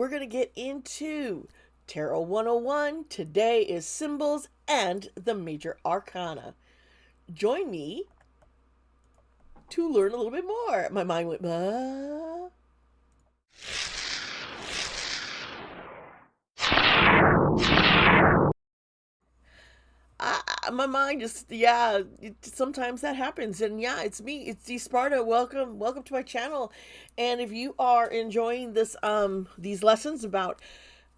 We're going to get into Tarot 101. Today is symbols and the major arcana. Join me to learn a little bit more. My mind went, my mind just, sometimes that happens. And yeah, it's me. It's Dee Sparta. Welcome to my channel. And if you are enjoying these lessons about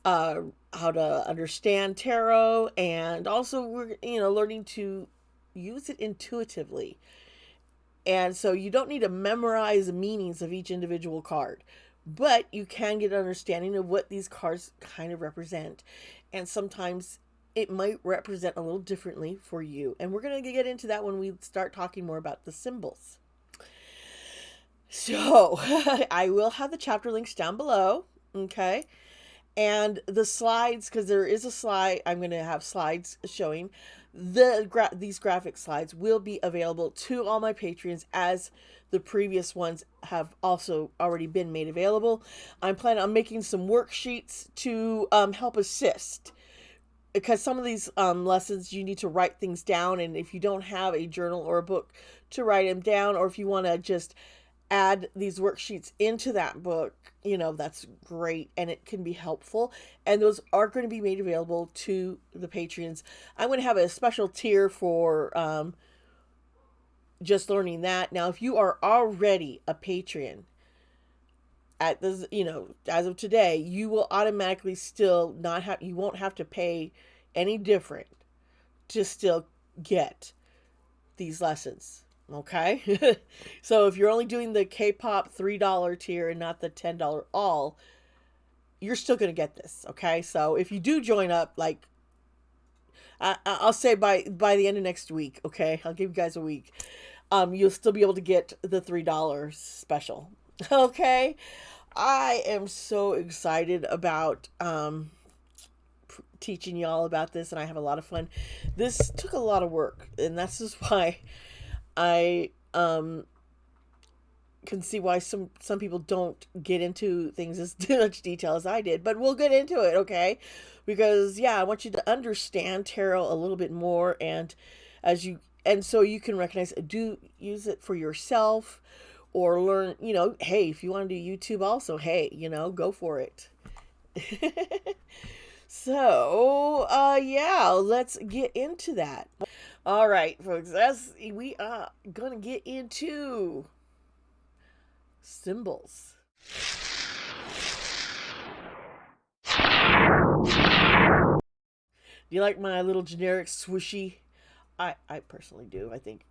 uh, how to understand tarot, and also we're learning to use it intuitively, and so you don't need to memorize the meanings of each individual card, but you can get an understanding of what these cards kind of represent, and sometimes it might represent a little differently for you, and we're going to get into that when we start talking more about the symbols. So I will have the chapter links down below, okay? And the slides, because there is a slide, I'm going to have slides showing these graphic slides will be available to all my patrons, as the previous ones have also already been made available. I'm planning on making some worksheets to help assist, because some of these lessons you need to write things down, and if you don't have a journal or a book to write them down, or if you want to just add these worksheets into that book, that's great, and it can be helpful. And those are going to be made available to the patrons. I'm going to have a special tier for just learning that. Now, if you are already a patron at this, as of today, you will automatically still not have, you won't have to pay any different to still get these lessons. Okay. So if you're only doing the K-pop $3 tier and not the $10 all, you're still going to get this. Okay. So if you do join up, like I'll say by the end of next week, okay, I'll give you guys a week. You'll still be able to get the $3 special. Okay. I am so excited about teaching y'all about this, and I have a lot of fun. This took a lot of work, and that's just why I can see why some people don't get into things as much detail as I did, but we'll get into it, okay? Because yeah, I want you to understand tarot a little bit more, and so you can recognize, do use it for yourself, or learn. Hey, if you want to do YouTube, also, hey, go for it. So, yeah, let's get into that. All right, folks, we are gonna get into symbols. Do you like my little generic swooshy? I personally do. I think,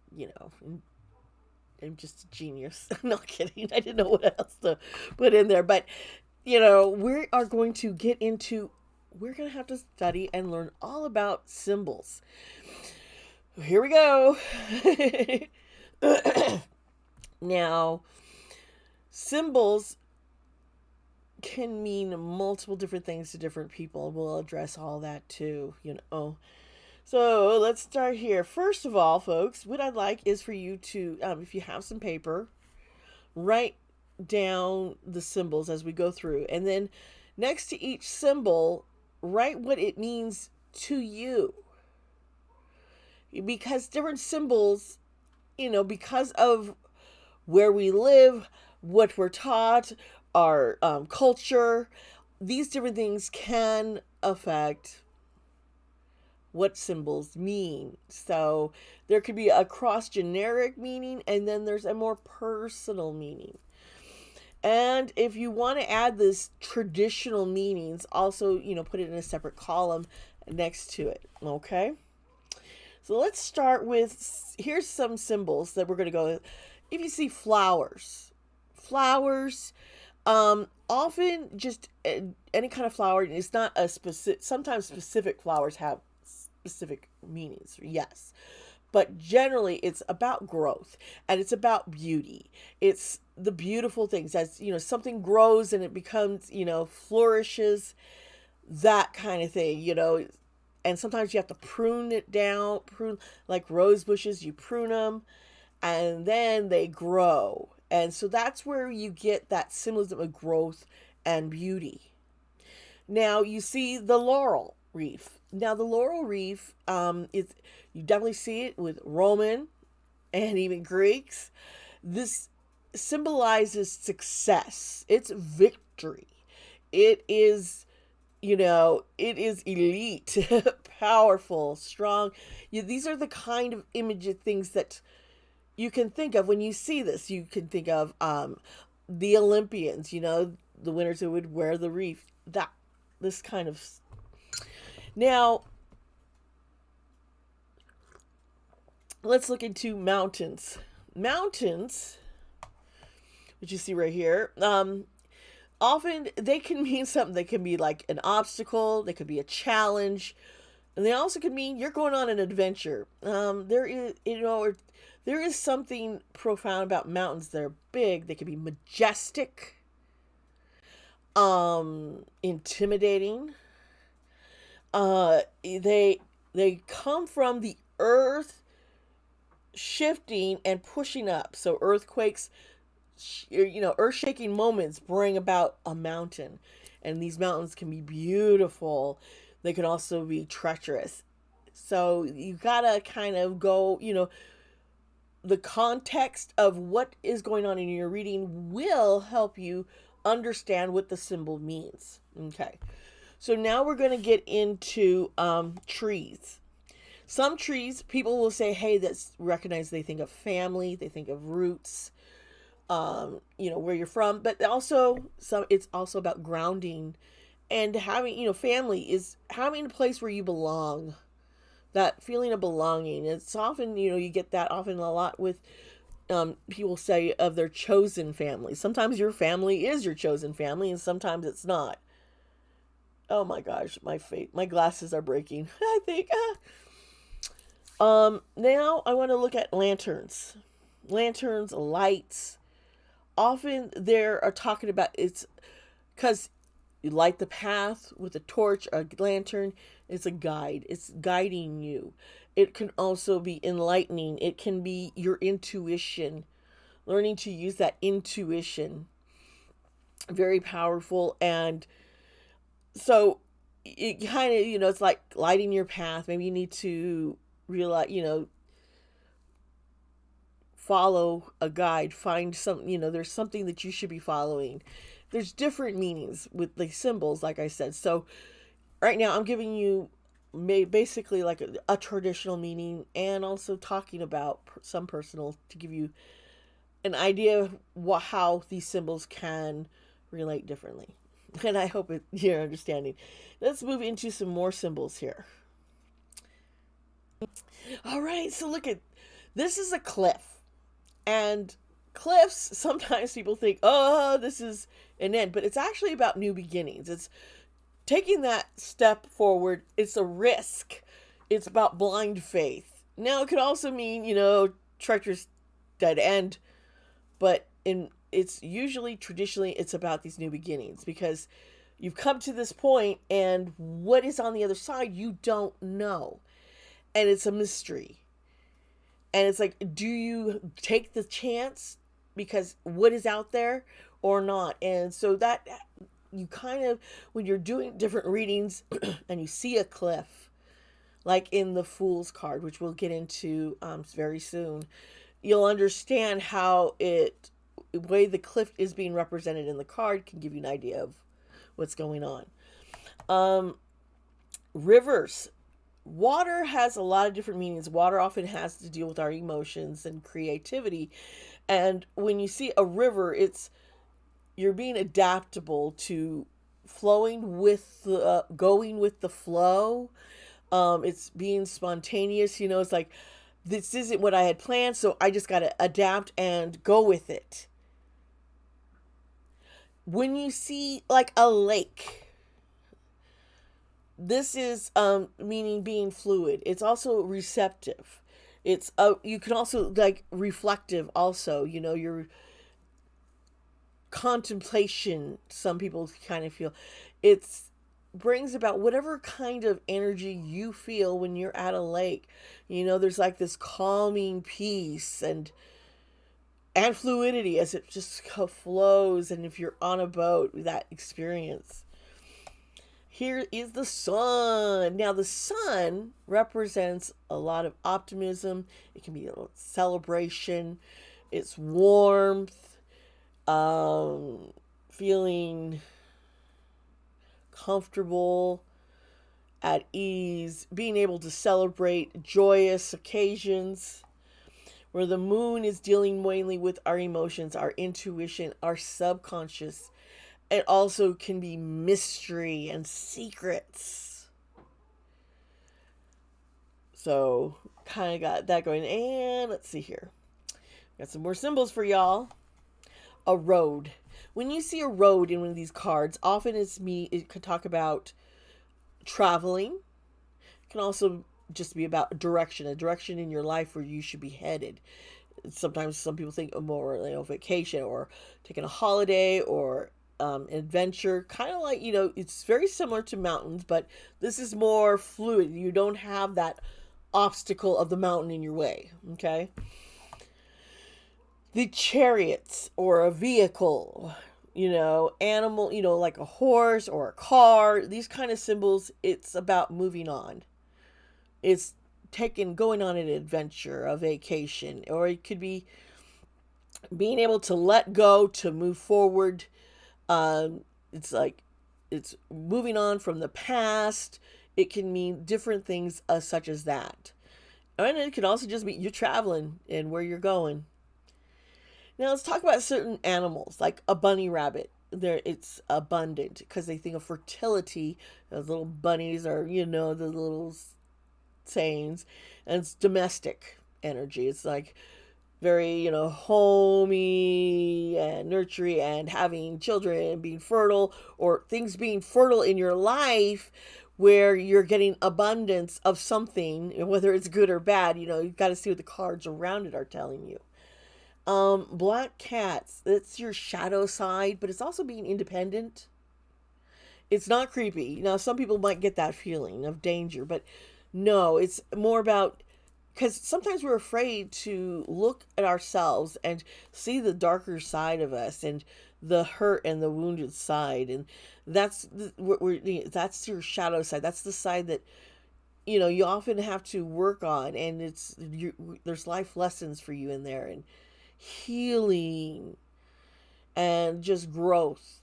I'm just a genius. I'm not kidding. I didn't know what else to put in there. But, we are going to get into, we're going to have to study and learn all about symbols. Here we go. Now, symbols can mean multiple different things to different people. We'll address all that too, So let's start here. First of all, folks, what I'd like is for you to, if you have some paper, write down the symbols as we go through. And then next to each symbol, write what it means to you. Because different symbols, because of where we live, what we're taught, our culture, these different things can affect what symbols mean. So there could be a cross generic meaning, and then there's a more personal meaning. And if you want to add this traditional meanings, also, put it in a separate column next to it. Okay. So let's start with, here's some symbols that we're going to go with. If you see flowers, often just any kind of flower. It's not a specific, sometimes specific flowers have specific meanings, yes, but generally it's about growth, and it's about beauty. It's the beautiful things, as something grows and it becomes, flourishes, that kind of thing. And sometimes you have to prune it down, like rose bushes, you prune them and then they grow. And so that's where you get that symbolism of growth and beauty. Now you see the laurel reef. Now the laurel reef is, you definitely see it with Roman and even Greeks. This symbolizes success. It's victory. It is, it is elite, powerful, strong. These are the kind of image of things that you can think of when you see this. You can think of the Olympians, the winners who would wear the wreath. That this kind of. Now, let's look into mountains. Mountains, which you see right here, often they can mean something. They can be like an obstacle. They could be a challenge, and they also could mean you're going on an adventure. There is, there is something profound about mountains. They're big. They can be majestic, intimidating. They come from the earth shifting and pushing up. So earthquakes, earth shaking moments bring about a mountain, and these mountains can be beautiful. They can also be treacherous. So you gotta kind of go, the context of what is going on in your reading will help you understand what the symbol means. Okay. So now we're going to get into trees. Some trees, people will say, hey, that's recognized. They think of family, they think of roots, where you're from. But also, it's also about grounding and having, family is having a place where you belong. That feeling of belonging. It's often, you get that often a lot with people say of their chosen family. Sometimes your family is your chosen family, and sometimes it's not. Oh my gosh, my glasses are breaking. I think. Now I want to look at lanterns. Lanterns, lights. Often they're talking about, it's because you light the path with a torch, a lantern. It's a guide. It's guiding you. It can also be enlightening. It can be your intuition. Learning to use that intuition. Very powerful. And so it kind of, it's like lighting your path. Maybe you need to realize, follow a guide, find something, there's something that you should be following. There's different meanings with the symbols, like I said. So right now I'm giving you basically like a traditional meaning, and also talking about some personal to give you an idea of how these symbols can relate differently. And I hope you're understanding. Let's move into some more symbols here. All right, so look at this is a cliff. And cliffs, sometimes people think, oh, this is an end, but it's actually about new beginnings. It's taking that step forward. It's a risk. It's about blind faith. Now, it could also mean, treacherous dead end, but it's usually, traditionally, it's about these new beginnings, because you've come to this point, and what is on the other side, you don't know. And it's a mystery. And it's like, do you take the chance because what is out there or not? And so that you kind of, when you're doing different readings and you see a cliff, like in the Fool's card, which we'll get into very soon, you'll understand how the way the cliff is being represented in the card can give you an idea of what's going on. Rivers. Water has a lot of different meanings. Water often has to deal with our emotions and creativity. And when you see a river, you're being adaptable to flowing with going with the flow. It's being spontaneous. It's like, this isn't what I had planned, so I just got to adapt and go with it. When you see like a lake, this is meaning being fluid. It's also receptive. It's you can also like reflective also, your contemplation. Some people kind of feel it's brings about whatever kind of energy you feel when you're at a lake. There's like this calming peace and fluidity as it just flows. And if you're on a boat, that experience. Here is the sun. Now, the sun represents a lot of optimism. It can be a celebration. It's warmth, feeling comfortable, at ease, being able to celebrate joyous occasions. Where the moon is dealing mainly with our emotions, our intuition, our subconscious. It also can be mystery and secrets. So, kind of got that going. And let's see here. Got some more symbols for y'all. A road. When you see a road in one of these cards, often it could talk about traveling. It can also just be about direction, a direction in your life where you should be headed. Sometimes some people think of more, vacation or taking a holiday or adventure. Kind of like, it's very similar to mountains, but this is more fluid. You don't have that obstacle of the mountain in your way. Okay. The chariots or a vehicle, animal, like a horse or a car, these kind of symbols, it's about moving on. It's going on an adventure, a vacation, or it could be being able to let go to move forward. It's like it's moving on from the past. It can mean different things such as that. And it could also just be you're traveling and where you're going. Now let's talk about certain animals, like a bunny rabbit. It's abundant because they think of fertility. Those little bunnies are, the little sayings, and it's domestic energy. It's like very, homey and nurturing and having children and being fertile, or things being fertile in your life where you're getting abundance of something, whether it's good or bad. You've got to see what the cards around it are telling you. Black cats, it's your shadow side, but it's also being independent. It's not creepy. Now, some people might get that feeling of danger, but no, it's more about, because sometimes we're afraid to look at ourselves and see the darker side of us and the hurt and the wounded side, and that's that's your shadow side. That's the side that you often have to work on, and there's life lessons for you in there, and healing and just growth.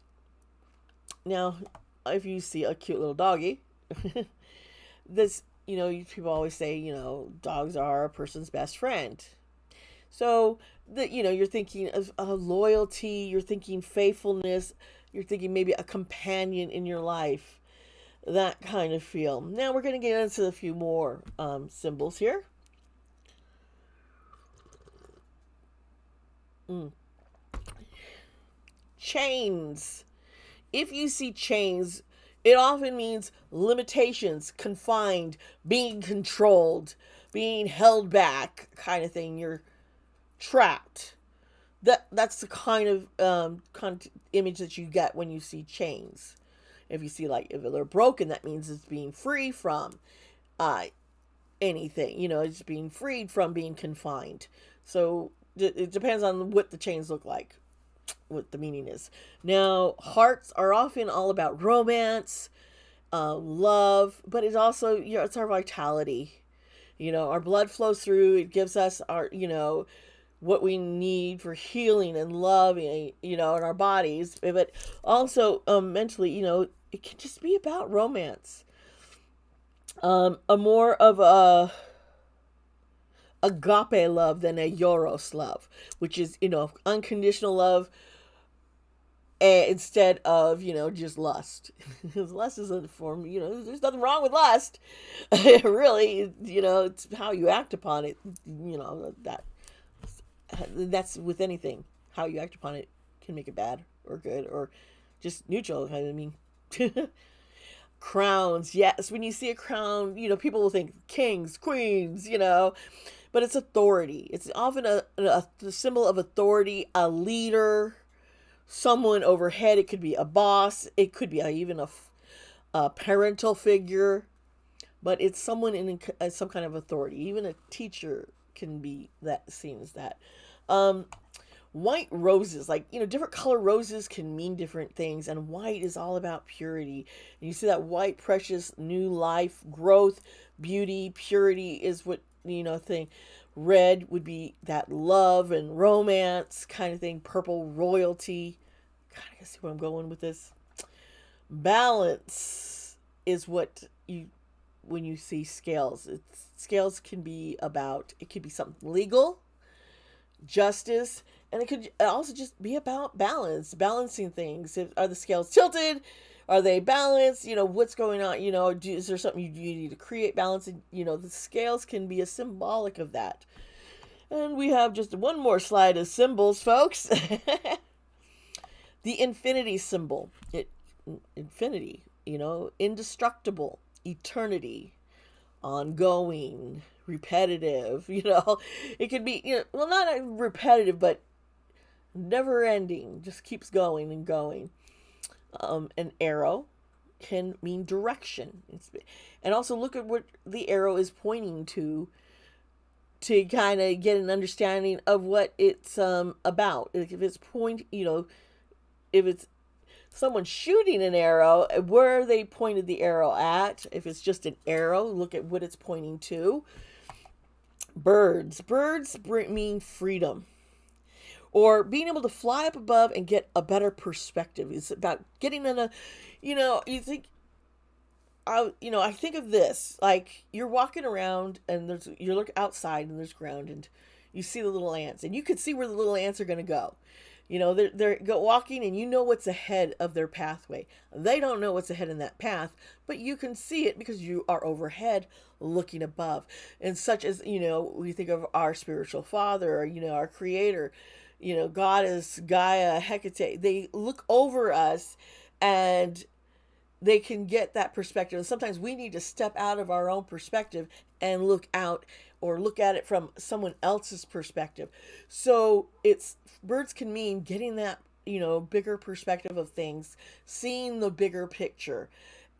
Now, if you see a cute little doggy, this, people always say, dogs are a person's best friend. So that, you're thinking of loyalty, you're thinking faithfulness, you're thinking maybe a companion in your life, that kind of feel. Now we're going to get into a few more symbols here. Chains. If you see chains, it often means limitations, confined, being controlled, being held back, kind of thing. You're trapped. That's the kind of image that you get when you see chains. If you see, like, if they're broken, that means it's being free from anything. It's being freed from being confined. So it depends on what the chains look like, what the meaning is. Now, hearts are often all about romance, love, but it's also, it's our vitality. Our blood flows through. It gives us our, what we need for healing and loving, in our bodies. But also mentally, it can just be about romance. A more of a agape love than a eros love, which is, unconditional love instead of, just lust. Because lust is a form, there's nothing wrong with lust. Really, it's how you act upon it, that's with anything. How you act upon it can make it bad or good or just neutral. I mean, crowns. Yes, when you see a crown, people will think kings, queens, but it's authority. It's often a symbol of authority, a leader, someone overhead. It could be a boss. It could be even a parental figure, but it's someone in some kind of authority. Even a teacher can be that, seen as that. white roses, like, different color roses can mean different things, and white is all about purity. And you see that white, precious, new life, growth, beauty, purity is what, thing. Red would be that love and romance kind of thing. Purple, royalty. God, I can see where I'm going with this. Balance is what you, when you see scales, scales can be about, it could be something legal, justice, and it could also just be about balance, balancing things. Are the scales tilted? Are they balanced? What's going on? Is there something you need to create balance? And, the scales can be a symbolic of that. And we have just one more slide of symbols, folks. The infinity symbol. Infinity, indestructible, eternity, ongoing, repetitive, It could be, well, not repetitive, but never ending, just keeps going and going. An arrow can mean direction. And also look at what the arrow is pointing to kind of get an understanding of what it's about. If it's if it's someone shooting an arrow, where they pointed the arrow at. If it's just an arrow, look at what it's pointing to. Birds mean freedom, or being able to fly up above and get a better perspective. It's about getting in a, you think, I think of this, like you're walking around and you look outside and there's ground and you see the little ants and you can see where the little ants are going to go. They're walking and what's ahead of their pathway. They don't know what's ahead in that path, but you can see it because you are overhead looking above. And such as, we think of our spiritual father, or, our creator, goddess, Gaia, Hecate. They look over us and they can get that perspective. And sometimes we need to step out of our own perspective and look out or look at it from someone else's perspective. So birds can mean getting that, bigger perspective of things, seeing the bigger picture.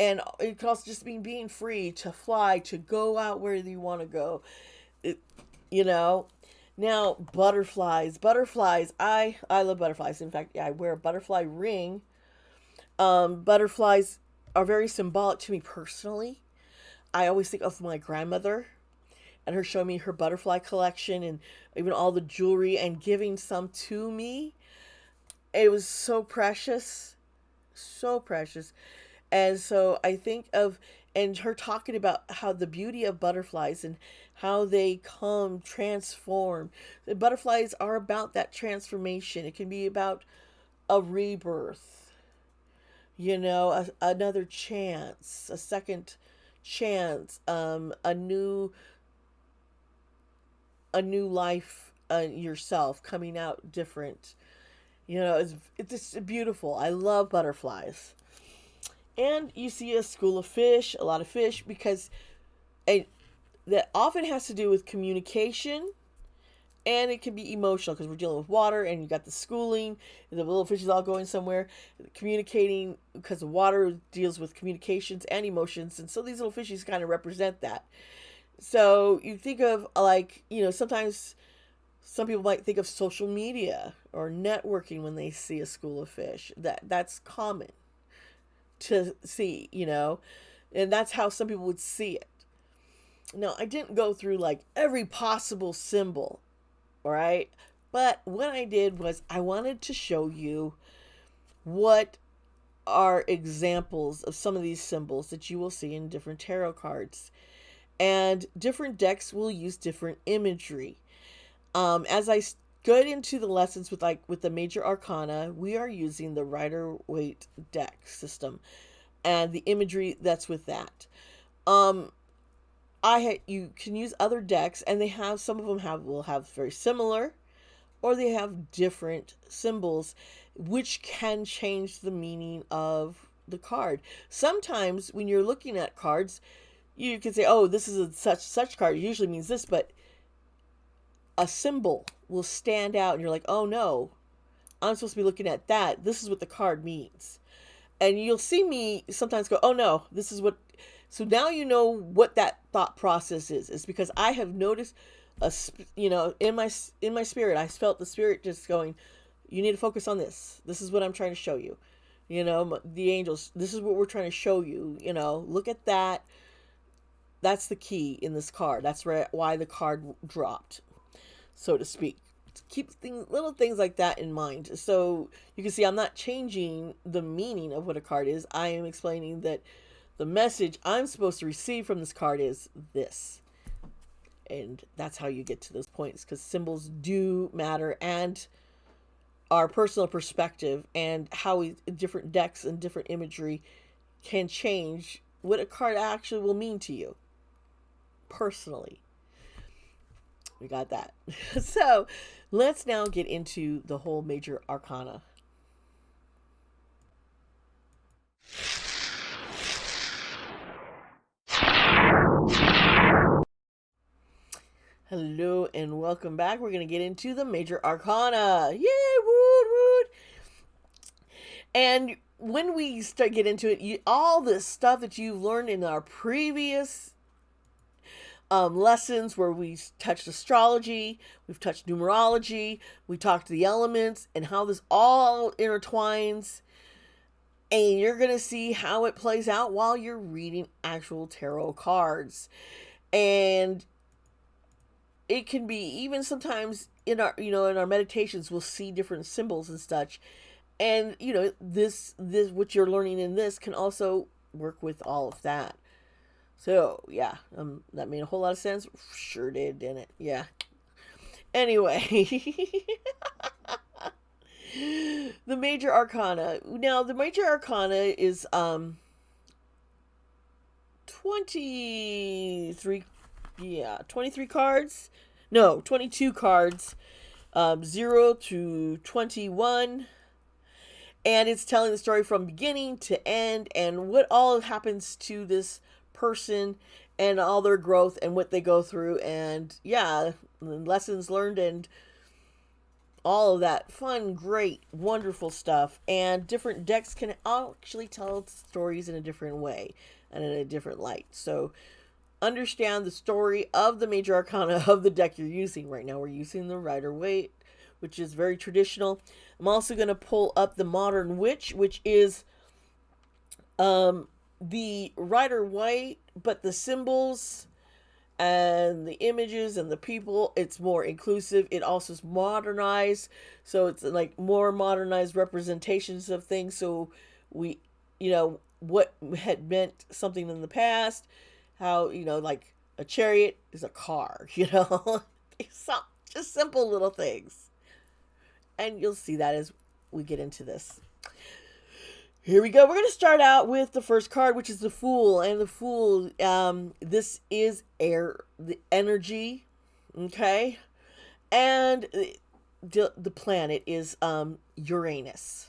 And it can also just mean being free to fly, to go out where you want to go. Now, butterflies, I love butterflies. In fact, I wear a butterfly ring. Butterflies are very symbolic to me personally. I always think of my grandmother and her showing me her butterfly collection and even all the jewelry and giving some to me. It was so precious, so precious. And so I think of, and her talking about how the beauty of butterflies and how they transform. The butterflies are about that transformation. It can be about a rebirth, another chance, a second chance, a new life, yourself coming out different. It's just beautiful. I love butterflies. And you see a school of fish, a lot of fish, because that often has to do with communication, and it can be emotional because we're dealing with water, and you got the schooling, and the little fish is all going somewhere, communicating, because the water deals with communications and emotions, and so these little fishies kind of represent that. So you think of, like, sometimes some people might think of social media or networking when they see a school of fish. That's common to see, and that's how some people would see it. Now, I didn't go through like every possible symbol, right? But what I did was I wanted to show you what are examples of some of these symbols that you will see in different tarot cards. And different decks will use different imagery. As I get into the lessons with the major arcana, we are using the Rider-Waite deck system and the imagery that's with that. You can use other decks, and some of them will have very similar, or they have different symbols, which can change the meaning of the card. Sometimes when you're looking at cards, you can say, "Oh, this is a such card. It usually means this," but a symbol will stand out, and you're like, "Oh no, I'm supposed to be looking at that. This is what the card means." And you'll see me sometimes go, "Oh no, this is what." So now you know what that thought process is. It's because I have noticed in my spirit, I felt the spirit just going, you need to focus on this. This is what I'm trying to show you. The angels, this is what we're trying to show you. Look at that. That's the key in this card. That's why the card dropped, so to speak. Keep little things like that in mind. So you can see I'm not changing the meaning of what a card is. I am explaining that the message I'm supposed to receive from this card is this. And that's how you get to those points, because symbols do matter, and our personal perspective and how different decks and different imagery can change what a card actually will mean to you personally. We got that. So let's now get into the whole major arcana. Hello and welcome back. We're going to get into the major arcana. Yay, woot, woot. And when we get into it, all this stuff that you've learned in our previous lessons, where we touched astrology, we've touched numerology, we talked the elements and how this all intertwines, and you're going to see how it plays out while you're reading actual tarot cards. And it can be, even sometimes in our meditations, we'll see different symbols and such, and this what you're learning in this can also work with all of that. So yeah, that made a whole lot of sense. Sure did, didn't it? Yeah. Anyway, the major arcana. Now, the major arcana is 23. Yeah, 23 cards. No, 22 cards. 0 to 21. And it's telling the story from beginning to end and what all happens to this person and all their growth and what they go through, and lessons learned and all of that fun, great, wonderful stuff. And different decks can actually tell stories in a different way and in a different light. So understand the story of the major arcana of the deck you're using. Right now we're using the Rider-Waite, which is very traditional. I'm also going to pull up the Modern Witch, which is the Rider-Waite, but the symbols and the images and the people, it's more inclusive. It also is modernized, so it's like more modernized representations of things. So we, what had meant something in the past, how, like a chariot is a car, just simple little things. And you'll see that as we get into this. Here we go. We're going to start out with the first card, which is the Fool. And the Fool, this is air, the energy, okay? And the planet is Uranus.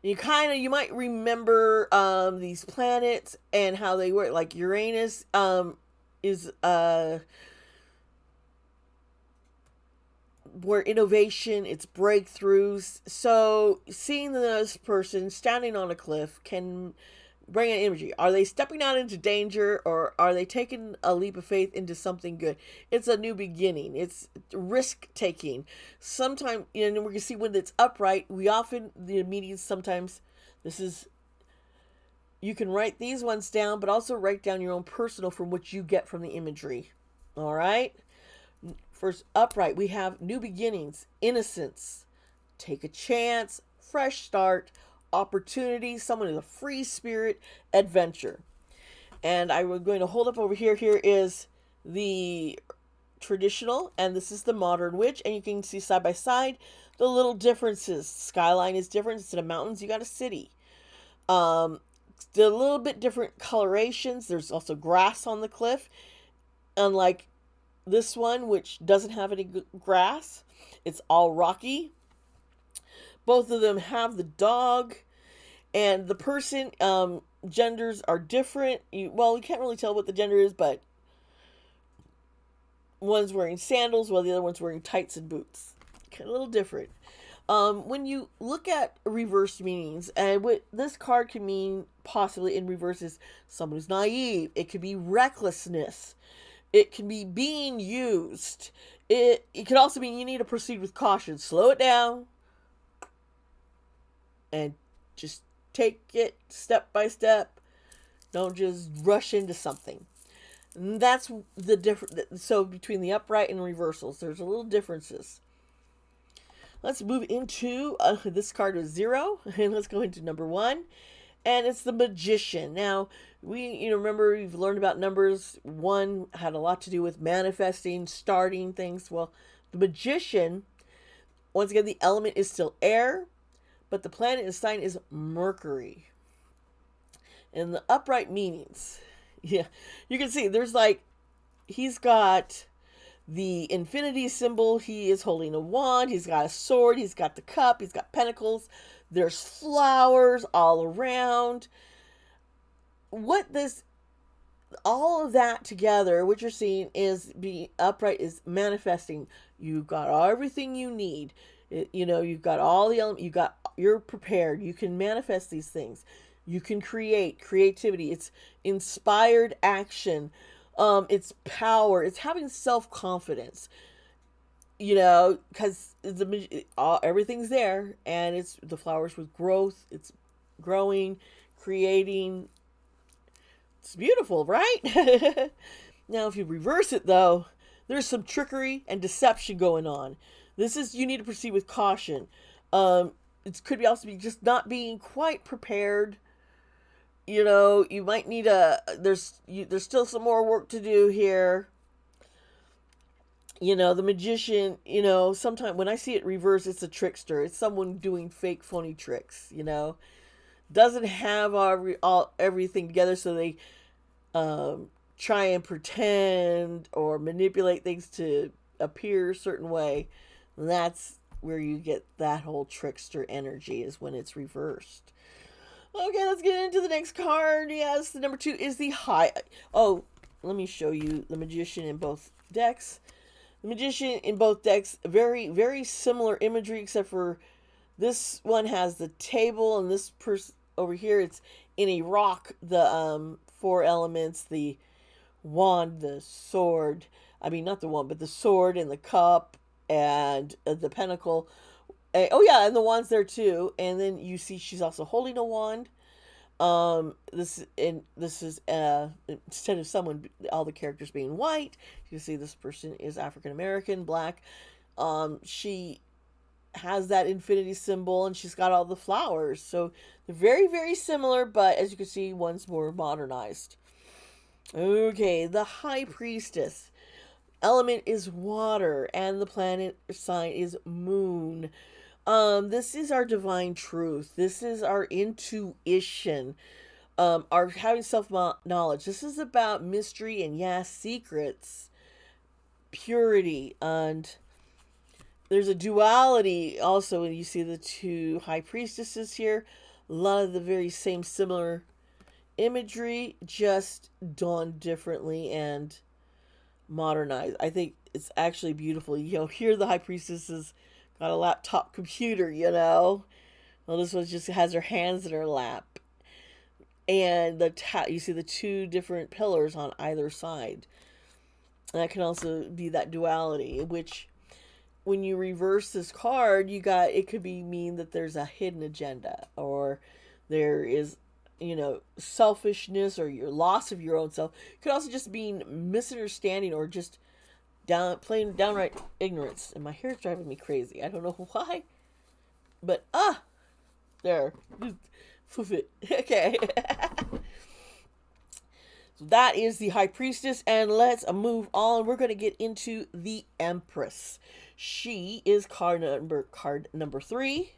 You might remember these planets and how they work. Like Uranus is where innovation, it's breakthroughs. So seeing this person standing on a cliff can bring an imagery. Are they stepping out into danger, or are they taking a leap of faith into something good? It's a new beginning. It's risk taking. Sometimes, we can see when it's upright, the meetings sometimes, you can write these ones down, but also write down your own personal from what you get from the imagery. All right. First, upright, we have new beginnings, innocence, take a chance, fresh start, opportunity, someone with a free spirit, adventure. And I was going to hold up over here. Here is the traditional, and this is the Modern Witch. And you can see side by side the little differences. Skyline is different. Instead of mountains, you got a city. A little bit different colorations. There's also grass on the cliff. Unlike this one, which doesn't have any grass, it's all rocky. Both of them have the dog, and the person, genders are different. You can't really tell what the gender is, but one's wearing sandals while the other one's wearing tights and boots. A little different. When you look at reverse meanings, and what this card can mean possibly in reverse is someone who's naive. It could be recklessness. It can be being used. It could also mean you need to proceed with caution. Slow it down and just take it step by step. Don't just rush into something. And that's the difference. So between the upright and reversals, there's a little differences. Let's move into this card is 0, and let's go into number 1, and it's the Magician. Now we remember we've learned about numbers. 1 had a lot to do with manifesting, starting things. Well, the Magician, once again, the element is still air, but the planet and sign is Mercury. And the upright meanings, yeah, you can see there's like, he's got the infinity symbol, he is holding a wand, he's got a sword, he's got the cup, he's got pentacles, there's flowers all around. All of that together, what you're seeing is being upright is manifesting. You've got everything you need. You've got all the elements, you're prepared, you can manifest these things. You can create creativity. It's inspired action. It's power. It's having self-confidence. Because everything's there, and it's the flowers with growth. It's growing, creating. It's beautiful, right? Now, if you reverse it, though, there's some trickery and deception going on. You need to proceed with caution. It could also be just not being quite prepared. You might need there's still some more work to do here. The Magician, sometimes when I see it reversed, it's a trickster. It's someone doing fake, phony tricks, Doesn't have everything together, so they try and pretend or manipulate things to appear a certain way. And that's where you get that whole trickster energy, is when it's reversed. Okay, let's get into the next card. Yes, the number 2 is the high. Oh, let me show you the Magician in both decks. The Magician in both decks, very, very similar imagery, except for this one has the table, and this person over here, it's in a rock. The 4 elements, the wand, the sword. I mean, not the wand, but the sword and the cup and the pentacle. And the wand's there too. And then you see she's also holding a wand. This is instead of all the characters being white, you see this person is African American, black. She has that infinity symbol, and she's got all the flowers. So they're very, very similar, but as you can see, one's more modernized. Okay, the High Priestess. Element is water, and the planet sign is moon. This is our divine truth. This is our intuition. Our having self-knowledge. This is about mystery and, secrets, purity, and there's a duality also when you see the 2 high priestesses here. A lot of the very same similar imagery, just done differently and modernized. I think it's actually beautiful. Here the high priestesses got a laptop computer, Well, this one just has her hands in her lap. And you see the 2 different pillars on either side. And that can also be that duality, which when you reverse this card, it could mean that there's a hidden agenda, or there is, selfishness, or your loss of your own self. It could also just mean misunderstanding, or just plain downright ignorance. And my hair's driving me crazy. I don't know why, but there, foof it. Okay. So that is the High Priestess, and let's move on. We're going to get into the Empress. She is card number 3.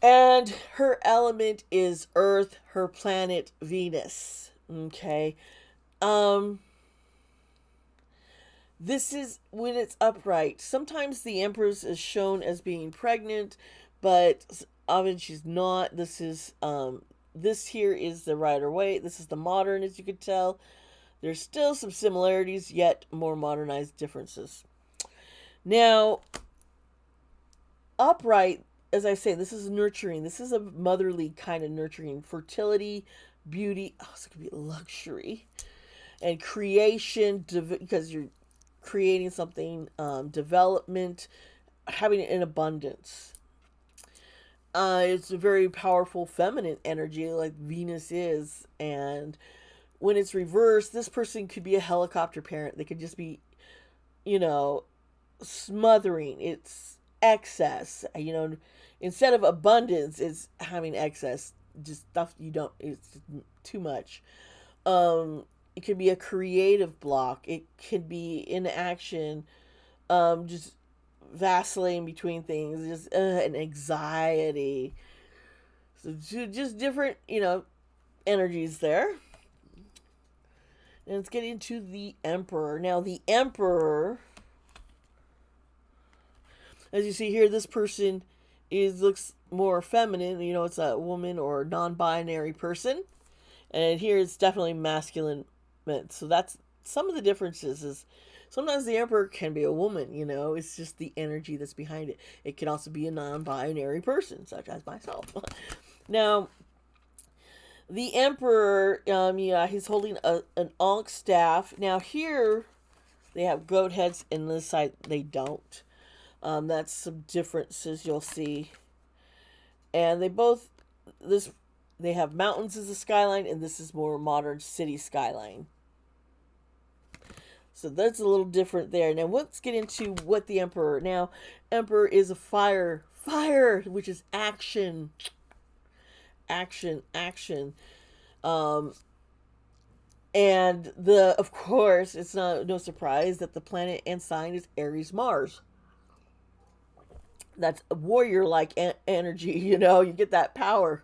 And her element is Earth, her planet Venus. Okay. This is when it's upright. Sometimes the Empress is shown as being pregnant, but often she's not. This here is the Rider-Waite. This is the modern, as you could tell. There's still some similarities, yet more modernized differences. Now, upright, as I say, this is nurturing. This is a motherly kind of nurturing. Fertility, beauty. Oh, so it could be luxury. and creation, because you're creating something, development, having it in abundance. It's a very powerful feminine energy, like Venus is. And when it's reversed, this person could be a helicopter parent. They could just be, you know, smothering. It's excess. Instead of abundance, it's having excess. Just stuff you don't. It's too much. It could be a creative block. It could be inaction. Just vacillating between things. Just an anxiety. So just different, energies there. And let's get into the Emperor. Now, the Emperor, as you see here, this person looks more feminine. It's a woman or non-binary person. And here it's definitely masculine. So that's some of the differences. Is sometimes the Emperor can be a woman. It's just the energy that's behind it. It can also be a non-binary person, such as myself. Now, the Emperor, he's holding an ankh staff. Now here, they have goat heads, and this side they don't. That's some differences you'll see. And they have mountains as a skyline, and this is more modern city skyline. So that's a little different there. Now let's get into what the Emperor. Now, Emperor is a fire, which is action. Action. And of course, it's no surprise that the planet and sign is Aries Mars. That's a warrior-like energy, you get that power.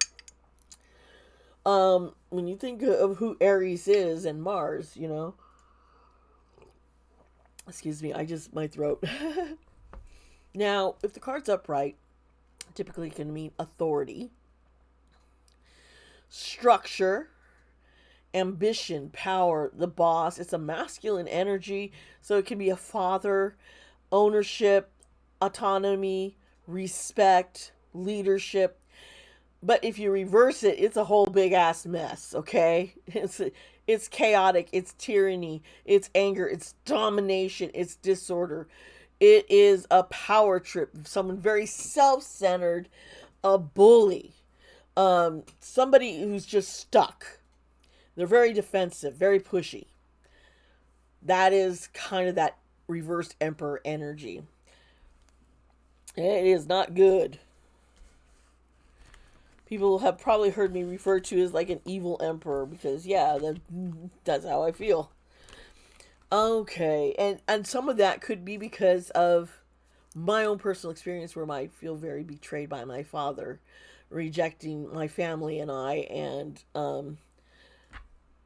When you think of who Aries is and Mars, excuse me, my throat. Now, if the card's upright, typically it can mean authority, structure, ambition, power, the boss. It's a masculine energy, so it can be a father, ownership, autonomy, respect, leadership. But if you reverse it, it's a whole big ass mess, okay? It's chaotic, it's tyranny, it's anger, it's domination, it's disorder. It is a power trip, someone very self-centered, a bully. Somebody who's just stuck. They're very defensive, very pushy. That is kind of that reversed Emperor energy. It is not good. People have probably heard me referred to as like an evil emperor because, yeah, that's how I feel. Okay, and some of that could be because of my own personal experience where I feel very betrayed by my father, rejecting my family and I, and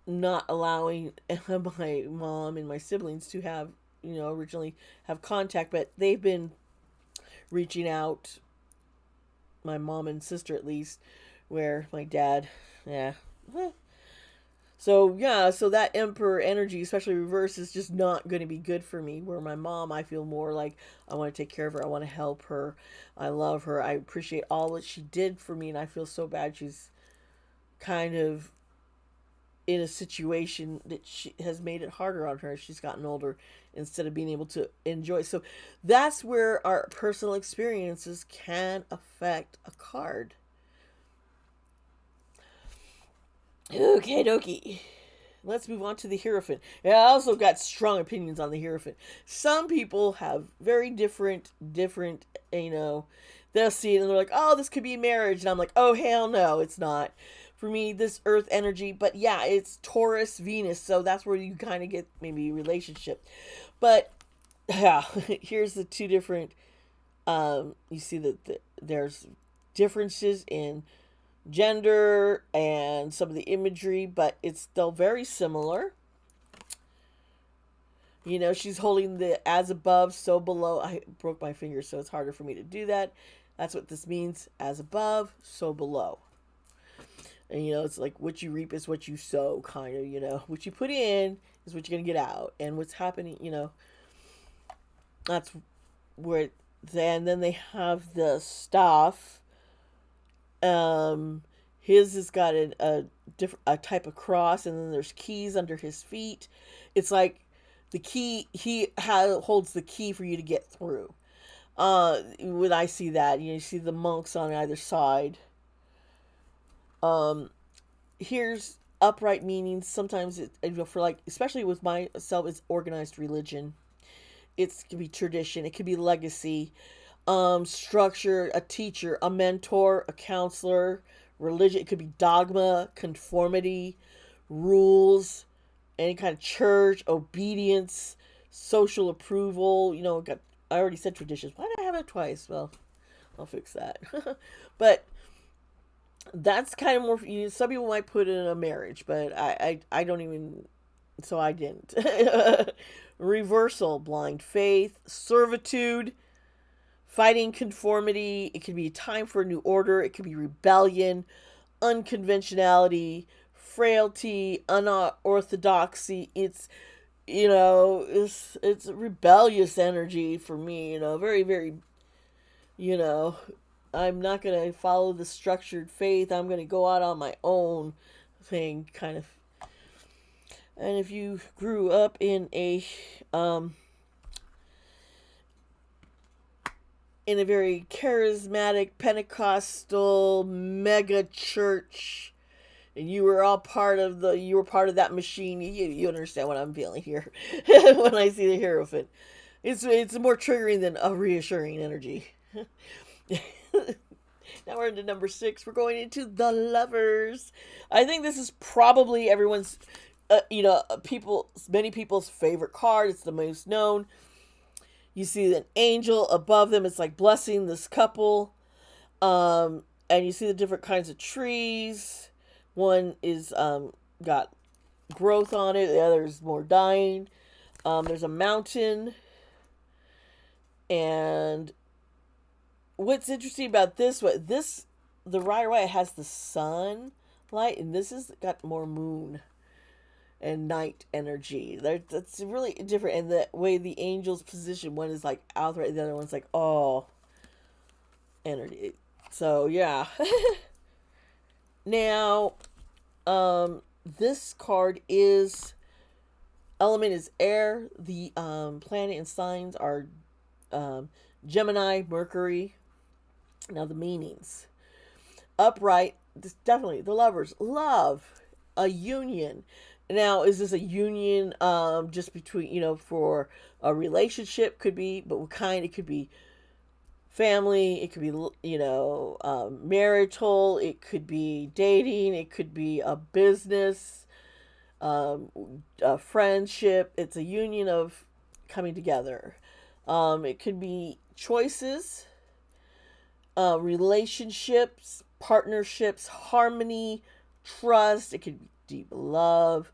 not allowing my mom and my siblings to have, originally have contact, but they've been reaching out, my mom and sister at least, where my dad, yeah. So that Emperor energy, especially reverse, is just not going to be good for me. Where my mom, I feel more like I want to take care of her. I want to help her. I love her. I appreciate all that she did for me, and I feel so bad she's kind of in a situation that she has made it harder on her as she's gotten older instead of being able to enjoy. So that's where our personal experiences can affect a card. Okay, dokie. Let's move on to the Hierophant. I also got strong opinions on the Hierophant. Some people have very different, they'll see it and they're like, oh, this could be marriage. And I'm like, oh, hell no, it's not. For me, this earth energy, but yeah, it's Taurus, Venus, so that's where you kind of get maybe relationship. But yeah, here's the two different, you see that there's differences in gender and some of the imagery, but it's still very similar. She's holding the as above, so below. I broke my finger, so it's harder for me to do that. That's what this means, as above, so below. And, it's like what you reap is what you sow, kind of, what you put in is what you're going to get out. And what's happening, that's where, then they have the staff. His has got a type of cross, and then there's keys under his feet. It's like the key, holds the key for you to get through. When I see that, you see the monks on either side. Um, Here's upright meanings. Sometimes for like, especially with myself, it's organized religion. It could be tradition. It could be legacy, structure, a teacher, a mentor, a counselor, religion. It could be dogma, conformity, rules, any kind of church, obedience, social approval. I already said traditions. Why did I have it twice? Well, I'll fix that. But that's kind of more. Some people might put it in a marriage, but I don't even. So I didn't. Reversal, blind faith, servitude, fighting conformity. It could be a time for a new order. It could be rebellion, unconventionality, frailty, unorthodoxy. It's rebellious energy for me. Very, very. You know, I'm not gonna follow the structured faith. I'm gonna go out on my own thing, kind of. And if you grew up um, in a very charismatic Pentecostal mega church, and you were part of that machine, you understand what I'm feeling here when I see the Hierophant. It's more triggering than a reassuring energy. Now we're into number 6. We're going into the Lovers. I think this is probably everyone's, many people's favorite card. It's the most known. You see an angel above them. It's like blessing this couple. And you see the different kinds of trees. One is got growth on it. The other is more dying. There's a mountain. And what's interesting about the Rider Waite has the sun light, and this has got more moon and night energy. That's really different. And the way the angels position, one is like outright, the other one's like, oh, energy. So yeah. Now, this card element is air. The planet and signs are Gemini, Mercury. Now the meanings. Upright, definitely the Lovers. Love, a union. Now, is this a union just between, for a relationship? Could be, but what kind? It could be family. It could be, marital. It could be dating. It could be a business, a friendship. It's a union of coming together. It could be choices, relationships, partnerships, harmony, trust. It could be deep love.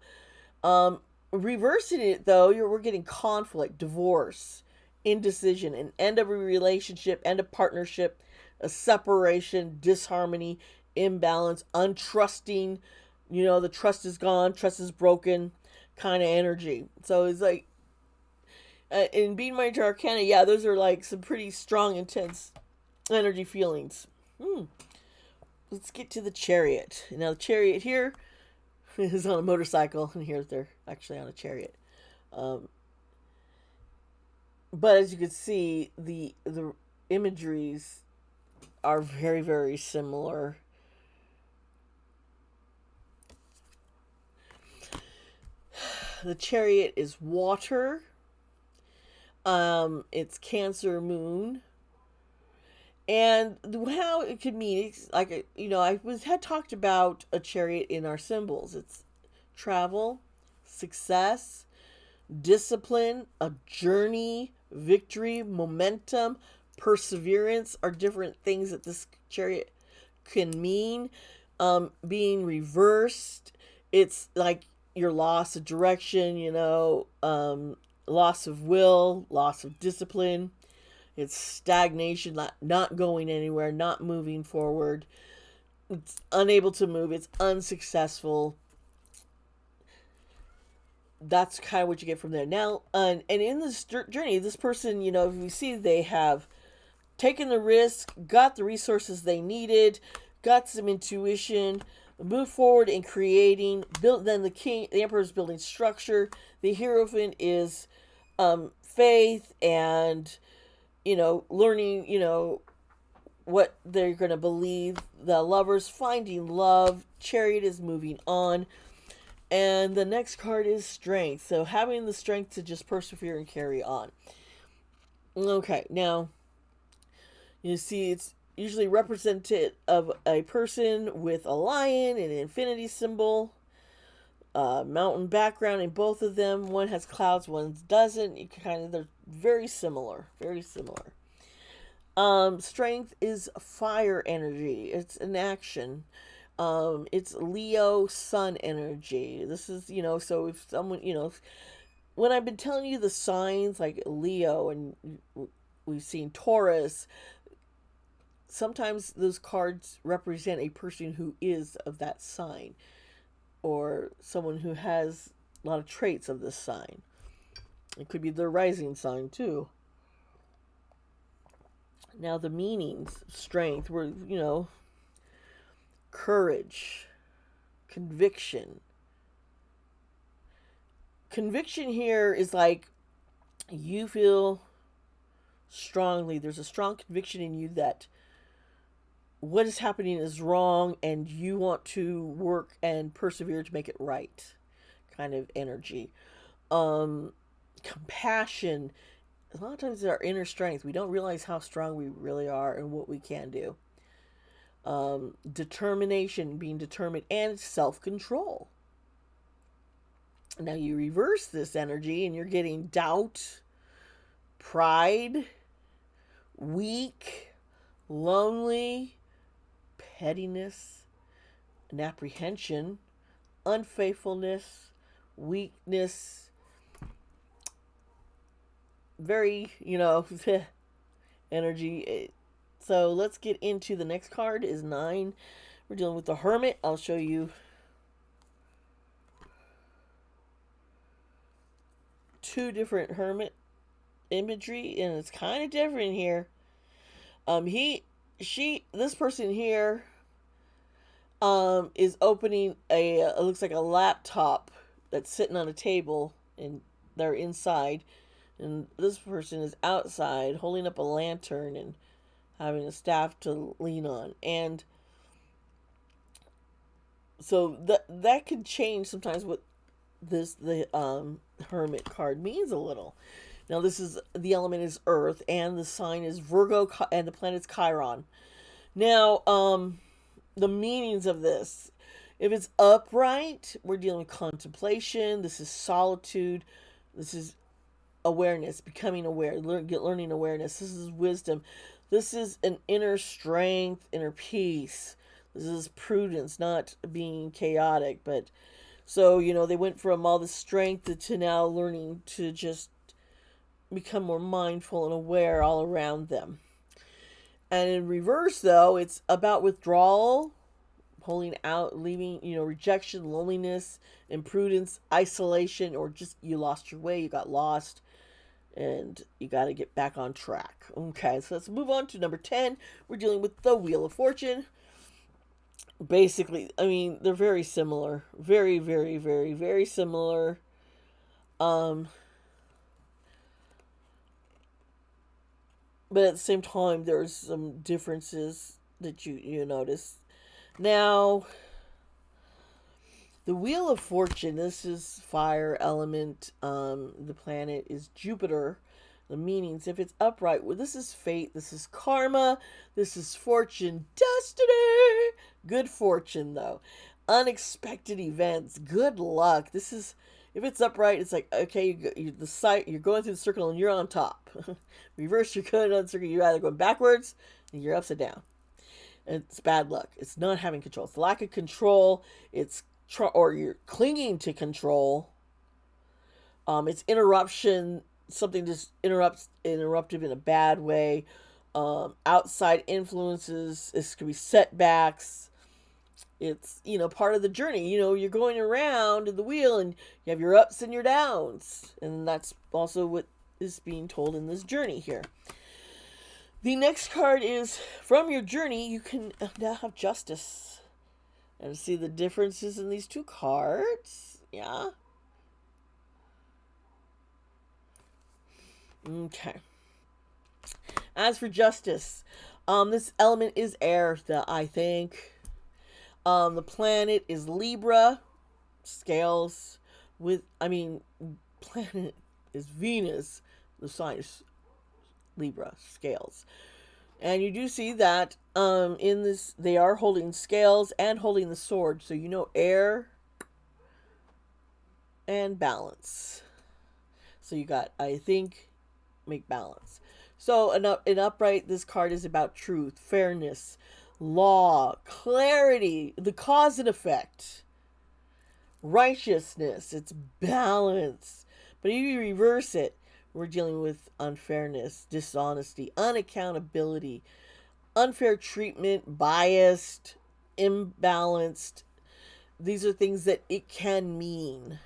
Reversing it though, we're getting conflict, divorce, indecision, an end of a relationship, end of partnership, a separation, disharmony, imbalance, untrusting. The trust is gone, trust is broken, kind of energy. So it's like, in being married to Arcana, yeah, those are like some pretty strong, intense energy feelings. Let's get to the Chariot. Now, the Chariot here is on a motorcycle, and here they're actually on a chariot. But as you can see, the imageries are very, very similar. The Chariot is water. It's Cancer moon. And how it could mean, it's like, had talked about a chariot in our symbols. It's travel, success, discipline, a journey, victory, momentum, perseverance are different things that this chariot can mean. Being reversed, it's like your loss of direction, loss of will, loss of discipline. It's stagnation, not going anywhere, not moving forward. It's unable to move. It's unsuccessful. That's kind of what you get from there. Now, and in this journey, this person, if we see they have taken the risk, got the resources they needed, got some intuition, move forward in creating. Build. Then the emperor is building structure. The hierophant is faith and learning. What they're going to believe. The lovers finding love. Chariot is moving on. And the next card is strength. So having the strength to just persevere and carry on. Okay, now you see it's usually represented of a person with a lion, an infinity symbol, mountain background in both of them. One has clouds, one doesn't. You they're very similar, very similar. Strength is fire energy. It's an action. It's Leo sun energy. This is, so if someone, when I've been telling you the signs like Leo and we've seen Taurus, sometimes those cards represent a person who is of that sign or someone who has a lot of traits of this sign. It could be their rising sign too. Now the meanings, strength, were, courage, conviction. Conviction here is like you feel strongly, there's a strong conviction in you that what is happening is wrong and you want to work and persevere to make it right kind of energy. Compassion, a lot of times it's our inner strength. We don't realize how strong we really are and what we can do. Determination, being determined, and self-control. Now you reverse this energy and you're getting doubt, pride, weak, lonely, pettiness, and apprehension, unfaithfulness, weakness, very, energy. So let's get into the next card is 9. We're dealing with the Hermit. I'll show you two different Hermit imagery, and it's kind of different here. This person here is opening it looks like a laptop that's sitting on a table, and they're inside, and this person is outside holding up a lantern and having a staff to lean on. And so that could change sometimes what the Hermit card means a little. Now this is, the element is Earth, and the sign is Virgo, and the planet's Chiron. Now, the meanings of this, if it's upright, we're dealing with contemplation. This is solitude. This is awareness, becoming aware, learning awareness. This is wisdom. This is an inner strength, inner peace. This is prudence, not being chaotic. But so, they went from all the strength to now learning to just become more mindful and aware all around them. And in reverse, though, it's about withdrawal, pulling out, leaving, rejection, loneliness, imprudence, isolation, or just you lost your way, you got lost, and you got to get back on track. Okay, so let's move on to number 10. We're dealing with the Wheel of Fortune. Basically, they're very similar. Very, very, very, very similar. But at the same time, there's some differences that you notice. Now, the Wheel of Fortune, this is fire element. The planet is Jupiter. The meanings, if it's upright, well, this is fate, this is karma, this is fortune, destiny. Good fortune, though. Unexpected events, good luck. This is, if it's upright, it's like, okay, you're going through the circle and you're on top. Reverse, you're going on the circle, you're either going backwards and you're upside down. And it's bad luck. It's not having control. It's lack of control. It's or you're clinging to control. It's interruption. Something just interruptive in a bad way. Outside influences. This could be setbacks. It's, part of the journey. You're going around in the wheel and you have your ups and your downs. And that's also what is being told in this journey here. The next card is from your journey. You can now have justice. And see the differences in these two cards. Yeah. Okay. As for justice, this element is air, I think. The planet is Libra, scales with, planet is Venus, the sign is Libra, scales. And you do see that in this, they are holding scales and holding the sword. So you know air and balance. So you got, I think, make balance. So in upright, this card is about truth, fairness, law, clarity, the cause and effect, righteousness. It's balance. But if you reverse it, we're dealing with unfairness, dishonesty, unaccountability, unfair treatment, biased, imbalanced. These are things that it can mean.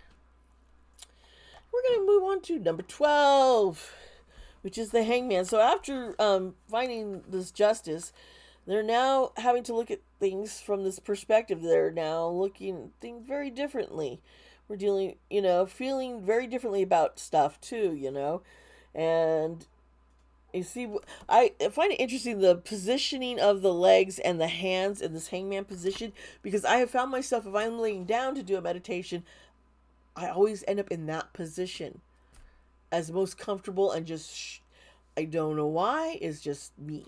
We're going to move on to number 12, which is the hangman. So after finding this justice, they're now having to look at things from this perspective. They're now looking at things very differently. We're dealing, feeling very differently about stuff too, and you see, I find it interesting the positioning of the legs and the hands in this hangman position, because I have found myself, if I'm laying down to do a meditation, I always end up in that position as most comfortable and just, I don't know why, it's just me.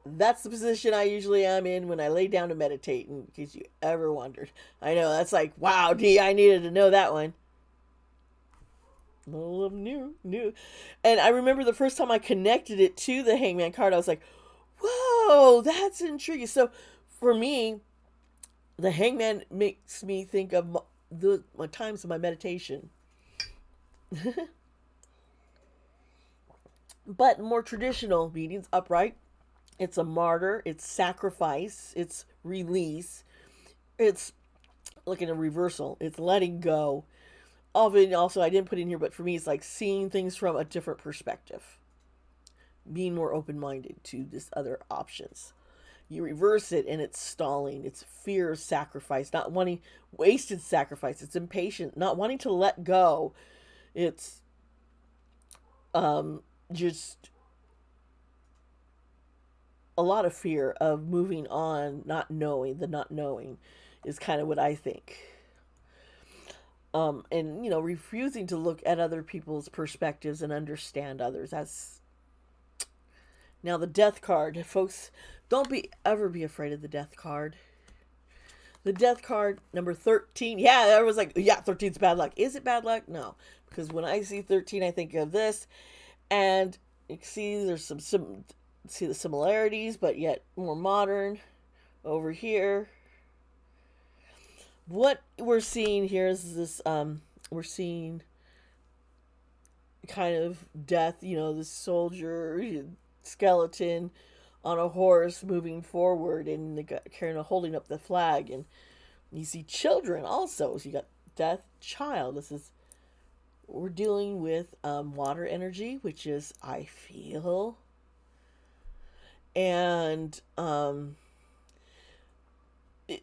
That's the position I usually am in when I lay down to meditate, in case you ever wondered. I know, that's like, wow, Dee, I needed to know that one. New. And I remember the first time I connected it to the hangman card, I was like, whoa, that's intriguing. So for me, the hangman makes me think of my times of my meditation. But more traditional meetings, upright, it's a martyr, it's sacrifice, it's release, it's looking at a reversal, it's letting go. Often, also, I didn't put in here, but for me, it's like seeing things from a different perspective, being more open minded to this other options. You reverse it and it's stalling, it's fear of sacrifice, not wanting wasted sacrifice, it's impatient, not wanting to let go. It's just a lot of fear of moving on, not knowing. The not knowing is kind of what I think. And refusing to look at other people's perspectives and understand others. That's now the death card, folks. Don't ever be afraid of the death card. The death card, number 13. Yeah, everyone's like, yeah, 13's bad luck. Is it bad luck? No, because when I see 13, I think of this, and you see there's some see the similarities, but yet more modern over here. What we're seeing here is this, we're seeing kind of death, this soldier skeleton on a horse moving forward, and carrying, holding up the flag, and you see children also. So you got death, child. This is, we're dealing with water energy, which is I feel, and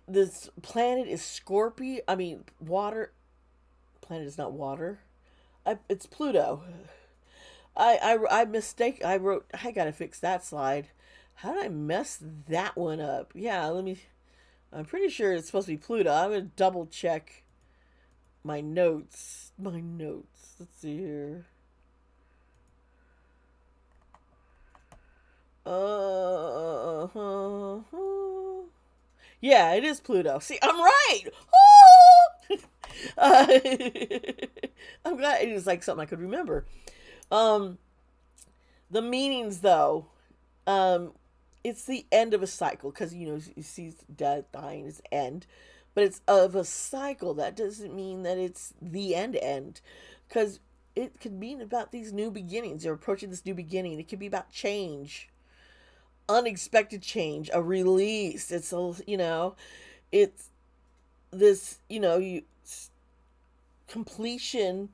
this planet is Scorpio. Water. Planet is not water. It's Pluto. I mistake. I wrote. I gotta fix that slide. How did I mess that one up? Yeah, let me. I'm pretty sure it's supposed to be Pluto. I'm gonna double check my notes. Let's see here. Yeah, it is Pluto. See, I'm right. I'm glad it was like something I could remember. The meanings, though, it's the end of a cycle, because you see death, dying is end, but it's of a cycle. That doesn't mean that it's the end, because it could mean about these new beginnings. You're approaching this new beginning. It could be about change, unexpected change, a release. It's it's this, completion,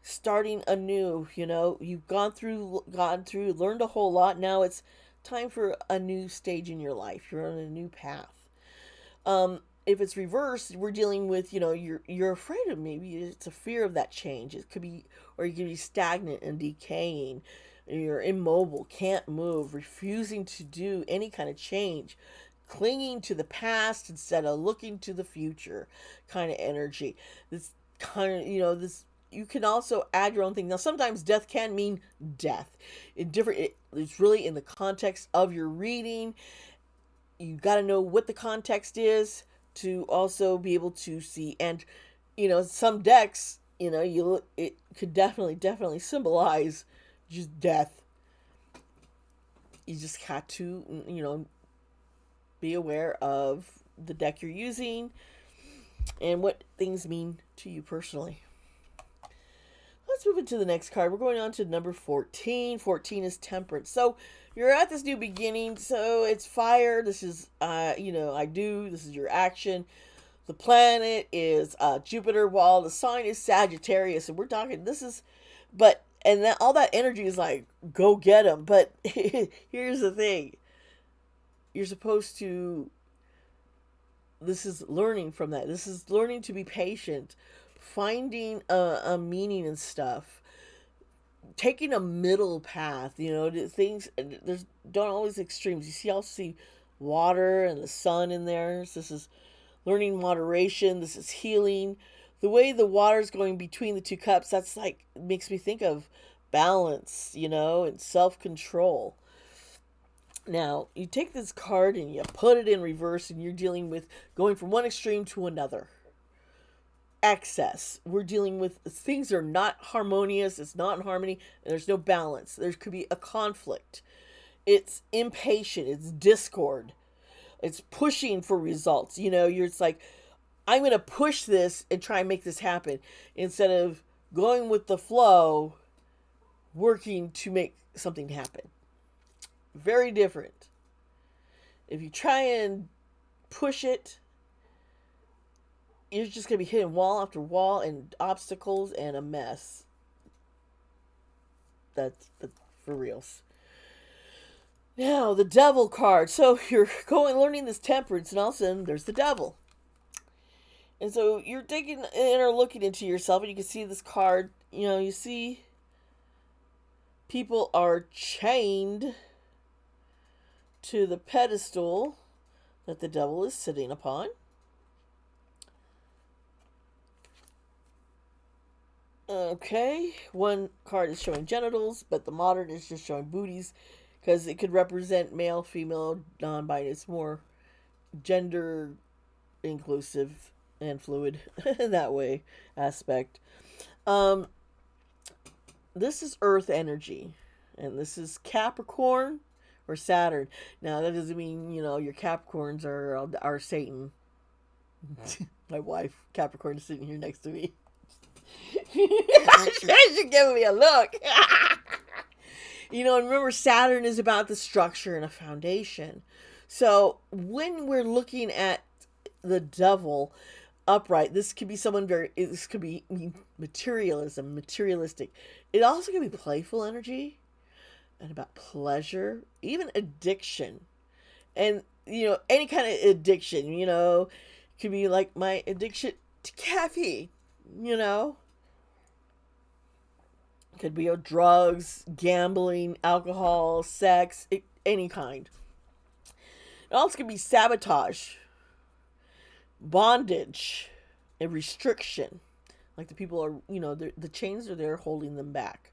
starting anew. You've gone through, learned a whole lot. Now it's time for a new stage in your life. You're on a new path. If it's reversed, we're dealing with, you're afraid of, maybe it's a fear of that change. It could be, or you could be stagnant and decaying. You're immobile, can't move, refusing to do any kind of change, clinging to the past instead of looking to the future kind of energy. This kind of, this, you can also add your own thing. Now, sometimes death can mean death. It's really in the context of your reading. You got to know what the context is to also be able to see. And, some decks, it could definitely symbolize just death. You just have to, be aware of the deck you're using and what things mean to you personally. Let's move into the next card. We're going on to number 14. 14 is Temperance. So you're at this new beginning. So it's fire. This is, this is your action. The planet is Jupiter, while the sign is Sagittarius. And we're talking, all that energy is like, go get them. But here's the thing. You're supposed to, this is learning from that. This is learning to be patient, finding a meaning in stuff, taking a middle path. Things, there's don't always extremes. You see, I'll see water and the sun in there. So this is learning moderation. This is healing. The way the water's going between the two cups, that's like, makes me think of balance, and self-control. Now, you take this card and you put it in reverse, and you're dealing with going from one extreme to another. Excess. We're dealing with things that are not harmonious. It's not in harmony. And there's no balance. There could be a conflict. It's impatient. It's discord. It's pushing for results. It's like, I'm going to push this and try and make this happen, instead of going with the flow, working to make something happen. Very different. If you try and push it, you're just going to be hitting wall after wall and obstacles and a mess. That's for reals. Now, the Devil card. So you're learning this Temperance, and all of a sudden there's the Devil. And so you're taking in or looking into yourself, and you can see this card. You see people are chained to the pedestal that the Devil is sitting upon. Okay, one card is showing genitals, but the modern is just showing booties, because it could represent male, female, non-binary. It's more gender inclusive and fluid in that way aspect. This is Earth energy, and this is Capricorn or Saturn. Now, that doesn't mean, your Capricorns are Satan. My wife, Capricorn, is sitting here next to me. She's giving me a look. And remember, Saturn is about the structure and a foundation. So when we're looking at the Devil upright, this could be this could be materialistic. It also could be playful energy and about pleasure, even addiction. And, any kind of addiction, could be like my addiction to caffeine, Could be drugs, gambling, alcohol, sex, any kind. It also could be sabotage, bondage, and restriction. Like the people are, the chains are there holding them back.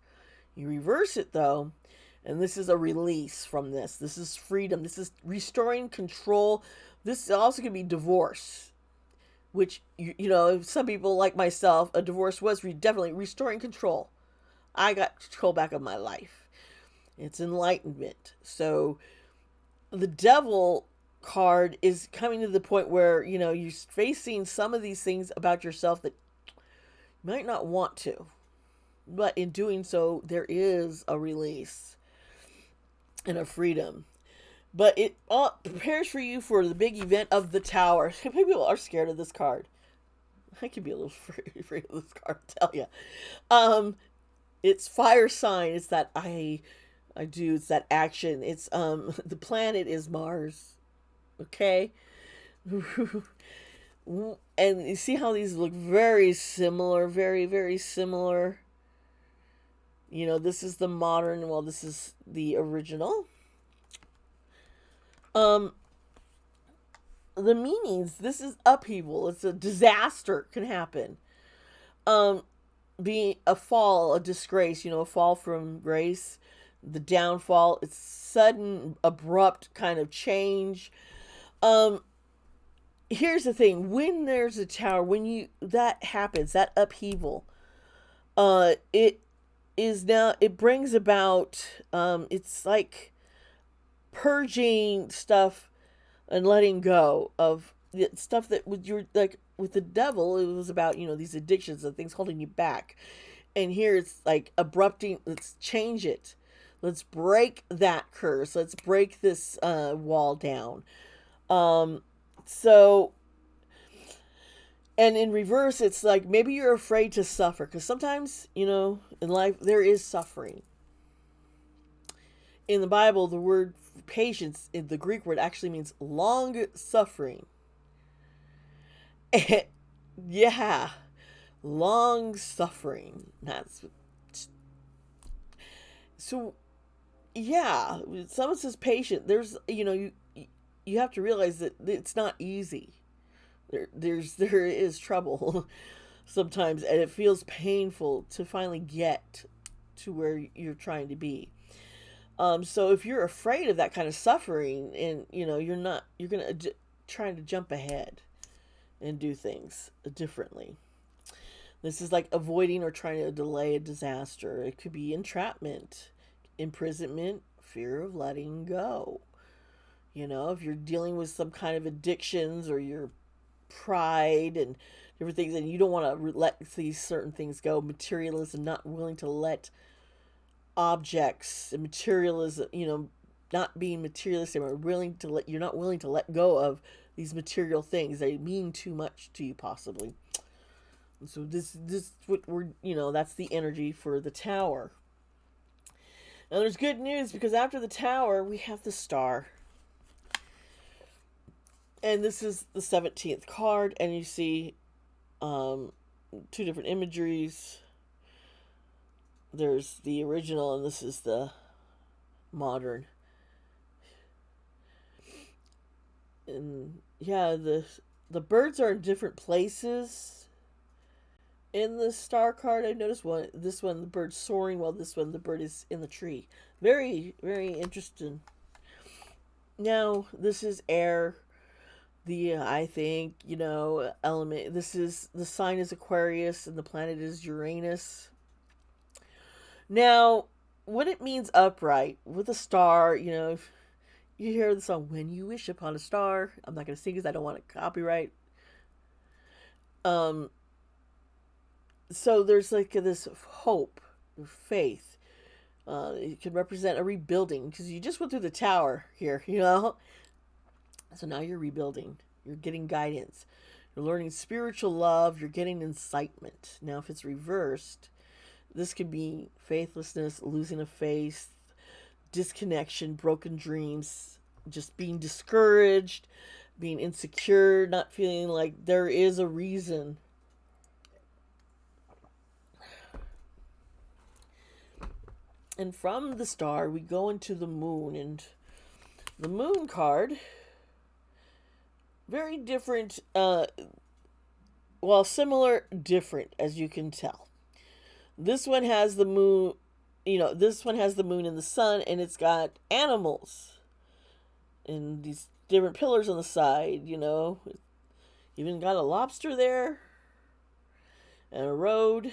You reverse it though, and this is a release from this. This is freedom. This is restoring control. This also could be divorce, which, some people like myself, a divorce was definitely restoring control. I got control back of my life. It's enlightenment. So the Devil card is coming to the point where, you're facing some of these things about yourself that you might not want to. But in doing so, there is a release and a freedom. But it all prepares for you for the big event of the Tower. People are scared of this card. I could be a little afraid of this card, I'll tell you. It's fire sign. It's that I do. It's that action. It's the planet is Mars. Okay. And you see how these look very similar, very, very similar. You know, this is the modern, well, this is the original. Um, the meanings, this is upheaval. It's a disaster can happen. Um, being a fall, a disgrace, you know, a fall from grace, the downfall, it's sudden, abrupt kind of change. Um, Here's the thing, when there's a tower, when you that happens, that upheaval, it is now it brings about it's like purging stuff and letting go of the stuff that with your like with the devil it was about, you know, these addictions and things holding you back. And here it's like abrupting, let's change it. Let's break that curse. Let's break this wall down. Um so and in reverse, it's like maybe you're afraid to suffer because sometimes, you know, in life there is suffering. In the Bible, the word patience, in the Greek word, actually means long suffering. Yeah, long suffering. That's so. Yeah, someone says patient. There's, you know, you have to realize that it's not easy. There is trouble sometimes, and it feels painful to finally get to where you're trying to be. So if you're afraid of that kind of suffering, and you know you're gonna trying to jump ahead and do things differently. This is like avoiding or trying to delay a disaster. It could be entrapment, imprisonment, fear of letting go. You know, if you're dealing with some kind of addictions or your pride and different things, and you don't want to let these certain things go, materialism, not willing to let objects and materialism, you know, not being materialistic or willing to let, you're not willing to let go of these material things. They mean too much to you possibly. And so this what we're, you know, that's the energy for the tower. Now there's good news because after the tower we have the star. And this is the 17th card, and you see two different imageries. There's the original, and this is the modern. And yeah, the birds are in different places in the star card. I noticed this one the bird's soaring, while this one the bird is in the tree. Very, very interesting. Now this is air. The I think, you know, element. This is the sign is Aquarius and the planet is Uranus. Now, what it means upright with a star, you know, if you hear the song "When You Wish Upon a Star." I'm not going to sing because I don't want to copyright. Um, so there's like this hope, faith. It can represent a rebuilding because you just went through the tower here, you know. So now you're rebuilding. You're getting guidance. You're learning spiritual love. You're getting incitement. Now, if it's reversed, this could be faithlessness, losing of faith, disconnection, broken dreams, just being discouraged, being insecure, not feeling like there is a reason. And from the star, we go into the moon. And the moon card, very different, well, similar, different, as you can tell. This one has the moon, you know, this one has the moon and the sun, and it's got animals and these different pillars on the side, you know. Even got a lobster there and a road.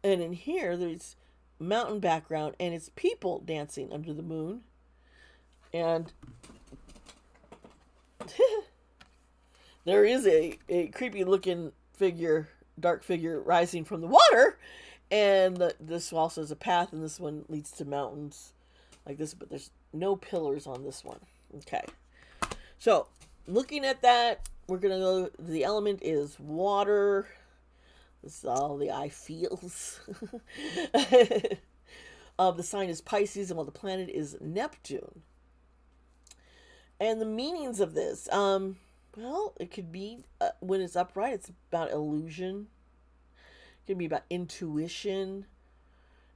And in here, there's mountain background, and it's people dancing under the moon. And there is a creepy looking figure, dark figure rising from the water. And this also is a path, and this one leads to mountains like this, but there's no pillars on this one. Okay. So, looking at that, we're going to go, the element is water. This is all the eye feels. The sign is Pisces, and while the planet is Neptune. And the meanings of this, well, it could be, when it's upright, it's about illusion. It can be about intuition.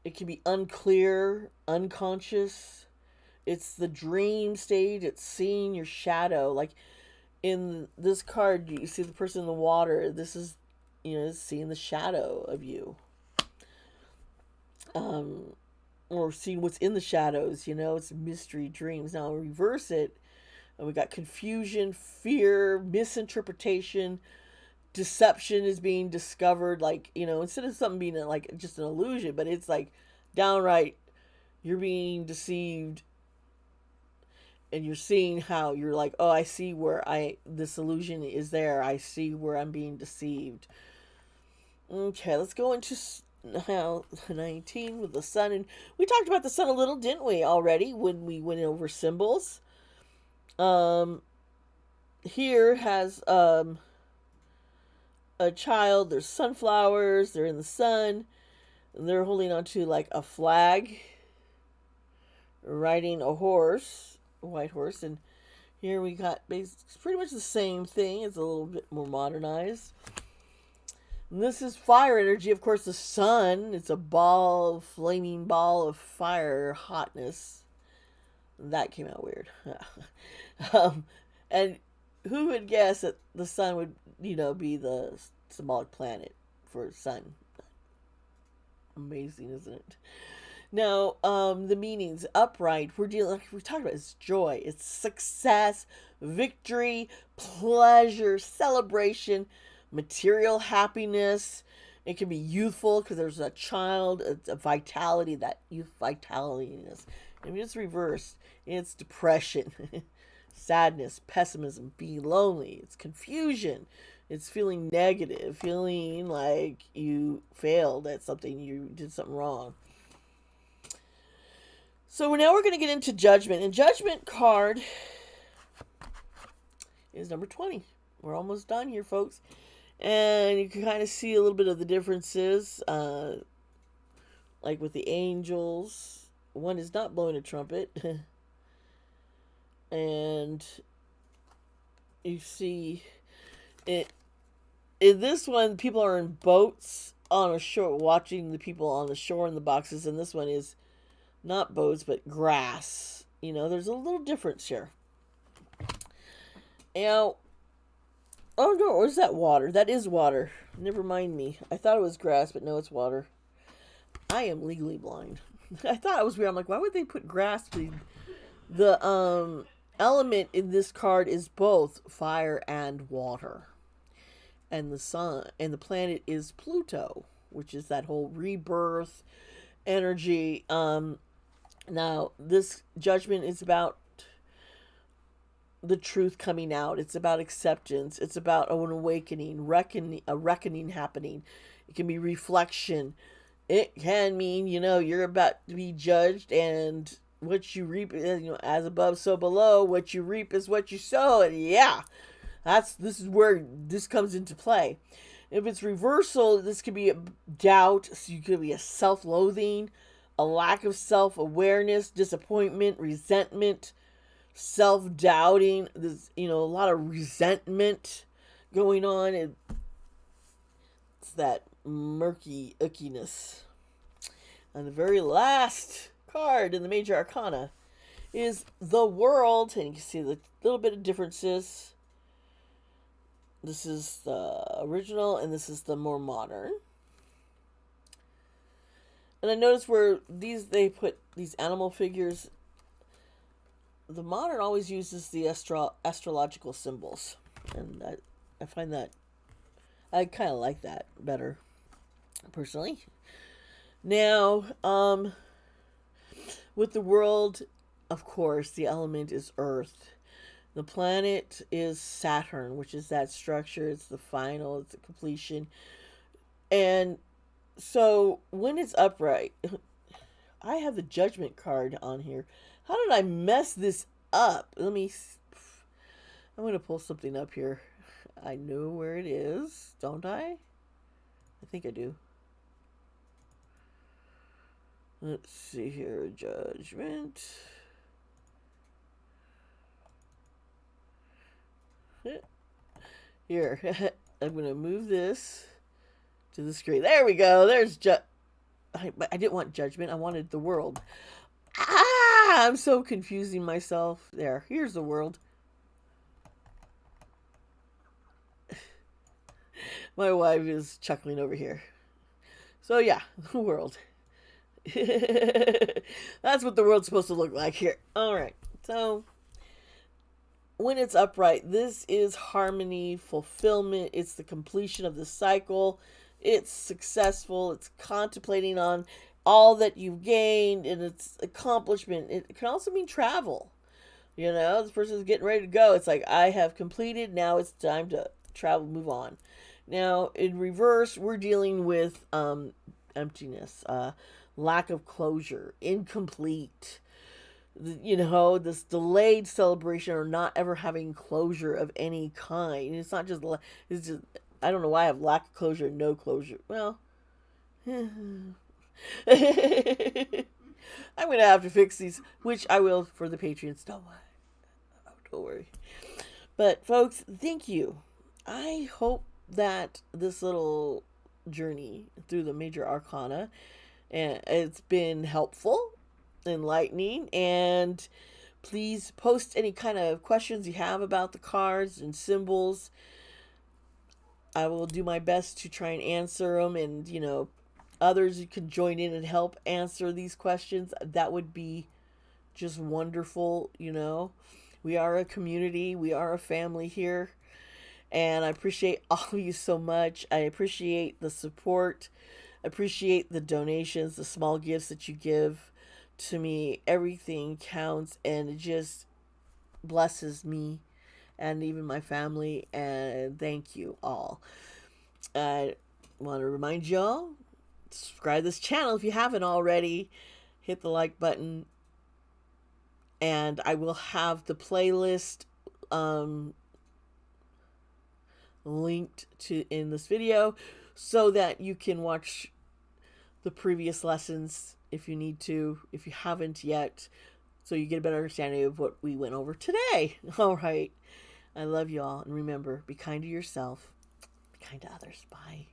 It can be unclear, unconscious. It's the dream state. It's seeing your shadow. Like in this card, you see the person in the water. This is, seeing the shadow of you. Or seeing what's in the shadows. It's mystery dreams. Now reverse it. And we got confusion, fear, misinterpretation, deception is being discovered. Like, instead of something being like just an illusion, but it's like downright you're being deceived, and you're seeing how you're like, oh, I see where this illusion is there. I see where I'm being deceived. Okay, let's go into now 19 with the sun. And we talked about the sun a little, didn't we, already, when we went over symbols. Here has a child. There's sunflowers. They're in the sun. And they're holding onto like a flag, riding a horse, a white horse. And here we got it's pretty much the same thing. It's a little bit more modernized. And this is fire energy. Of course, the sun. It's a flaming ball of fire, hotness. That came out weird. And who would guess that the sun would, be the symbolic planet for sun? Amazing, isn't it? Now, the meanings, upright, we're talking about, it's joy, it's success, victory, pleasure, celebration, material happiness. It can be youthful because there's a child, it's a vitality, that youth vitality-ness. If it's reversed, it's depression, sadness, pessimism, being lonely, it's confusion, it's feeling negative, feeling like you failed at something, you did something wrong. So now we're going to get into judgment. And judgment card is number 20. We're almost done here, folks. And you can kind of see a little bit of the differences, like with the angels. One is not blowing a trumpet. And you see it in this one, people are in boats on a shore, watching the people on the shore in the boxes, and this one is not boats but grass. There's a little difference here. Now, oh no, or is that water? That is water. Never mind me. I thought it was grass, but no, it's water. I am legally blind. I thought it was weird. I'm like, why would they put grass? The element in this card is both fire and water. And the sun and the planet is Pluto, which is that whole rebirth energy. Now, this judgment is about the truth coming out. It's about acceptance. It's about an awakening, a reckoning happening. It can be reflection. It can mean, you're about to be judged, and what you reap, as above, so below. What you reap is what you sow. And yeah, this is where this comes into play. If it's reversal, this could be a doubt. So you could be a self-loathing, a lack of self-awareness, disappointment, resentment, self-doubting. There's, a lot of resentment going on. It's that murky ickiness. And the very last card in the major arcana is the world. And you can see the little bit of differences. This is the original, and this is the more modern. And I noticed where they put these animal figures. The modern always uses the astrological symbols. And I find that, I kind of like that better, personally. Now, with the world, of course, the element is Earth. The planet is Saturn, which is that structure. It's the final, it's the completion. And so when it's upright, I have the judgment card on here. How did I mess this up? I'm going to pull something up here. I know where it is, don't I? I think I do. Let's see here. Judgment. Here. I'm going to move this to the screen. There we go. There's I didn't want judgment. I wanted the world. Ah! I'm so confusing myself. There. Here's the world. My wife is chuckling over here. So yeah, the world. That's what the world's supposed to look like here. All right. So when it's upright, this is harmony, fulfillment. It's the completion of the cycle. It's successful. It's contemplating on all that you've gained and its accomplishment. It can also mean travel. You know, this person's getting ready to go. It's like, I have completed. Now it's time to travel, move on. Now, in reverse, we're dealing with emptiness, lack of closure, incomplete. You know, this delayed celebration or not ever having closure of any kind. It's not just, it's just, I don't know why I have lack of closure and no closure. Well, I'm going to have to fix these, which I will for the Patreons. Don't worry. But, folks, thank you. I hope that this little journey through the major arcana, and it's been helpful, enlightening, and please post any kind of questions you have about the cards and symbols. I will do my best to try and answer them, and you know, others you can join in and help answer these questions. That would be just wonderful. You know, we are a community, we are a family here. And I appreciate all of you so much. I appreciate the support. I appreciate the donations, the small gifts that you give to me. Everything counts, and it just blesses me and even my family. And thank you all. I want to remind y'all, subscribe to this channel if you haven't already. Hit the like button. And I will have the playlist linked to in this video so that you can watch the previous lessons if you need to, if you haven't yet, so you get a better understanding of what we went over today. All right. I love you all, and remember, be kind to yourself, be kind to others. Bye.